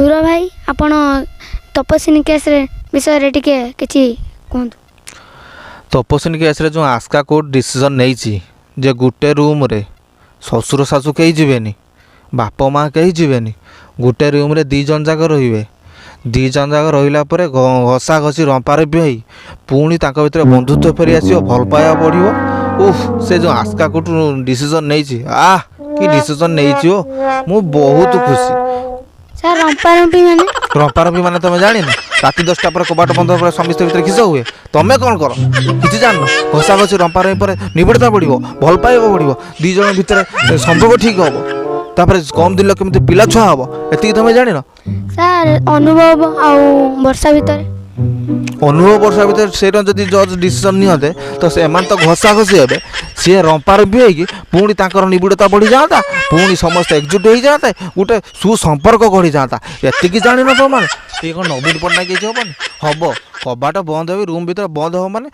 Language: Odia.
ସୁର ଭାଇ ଆପଣ ତପସ୍ୱିନୀ କେସ୍ ବିଷୟରେ ଟିକେ କିଛି କୁହନ୍ତୁ। ତପସ୍ୱିନୀ କେସ୍ରେ ଯେଉଁ ଆସ୍କା କୋର୍ଟ ଡିସିସନ୍ ନେଇଛି ଯେ ଗୋଟେ ରୁମ୍ରେ ଶ୍ୱଶୁର ଶାଶୁ କେହି ଯିବେନି, ବାପ ମା କେହି ଯିବେନି, ଗୋଟେ ରୁମ୍ରେ 2 ଜଣ ଯାକ ରହିବେ। 2 ଜଣ ଯାକ ରହିଲା ପରେ ଘଷା ଘଷି ରମ୍ପାରମ୍ପି ହେଇ ପୁଣି ତାଙ୍କ ଭିତରେ ବନ୍ଧୁତ୍ୱ ଫେରି ଆସିବ, ଭଲ ପାଇବା ବଢ଼ିବ। ସେ ଯେଉଁ ଆସ୍କା କୋର୍ଟ ଡିସିସନ୍ ନେଇଛି, କି ଡିସିସନ୍ ନେଇଛି ମୁଁ ବହୁତ ଖୁସି। ସାର୍ ରମ୍ପାରମ୍ପି ମାନେ ତମେ ଜାଣିନ? ରାତି 10ଟା ପରେ କବାଟ ବନ୍ଧ ପରେ ସମସ୍ତେ ଭିତରେ କିସ ହୁଏ? ତମେ କ'ଣ କର? କିଛି ଜାଣିନ? ଘଷା ଘଷି ରମ୍ପାରମ୍ପି ପରେ ନିବିଡ଼ତା ବଢ଼ିବ, ଭଲ ପାଇବା ବଢ଼ିବ, 2 ଜଣ ଭିତରେ ସମ୍ପର୍କ ଠିକ୍ ହେବ, ତାପରେ କମ୍ ଦିନ କେମିତି ପିଲା ଛୁଆ ହେବ, ଏତିକି ତମେ ଜାଣିନ? ସାର୍ ଅନୁଭବ ଆଉ ବର୍ଷା ଭିତରେ ସେଇଟା ଯଦି ଜଜ୍ ଡିସିସନ୍ ନିଅନ୍ତେ ତ ସେମାନେ ତ ଘଷା ଘଷି ହେବେ, ସିଏ ରମ୍ପାରମ୍ପି ହେଇକି ପୁଣି ତାଙ୍କର ନିବିଡ଼ତା ବଢ଼ିଯାଆନ୍ତା, ପୁଣି ସମସ୍ତେ ଏକଜୁଟ ହେଇଯାଆନ୍ତେ, ଗୋଟେ ସୁସମ୍ପର୍କ ଗଢ଼ିଯାଆନ୍ତା। ଏତିକି ଜାଣିନ ତମମାନେ? ଟିକେ କ'ଣ ନବୀନ ପଟ୍ଟନାୟକ କିଛି ହେବନି? ହବ। କବାଟ ବନ୍ଦ ହେବି, ରୁମ୍ ଭିତରେ ବନ୍ଦ ହେବ ମାନେ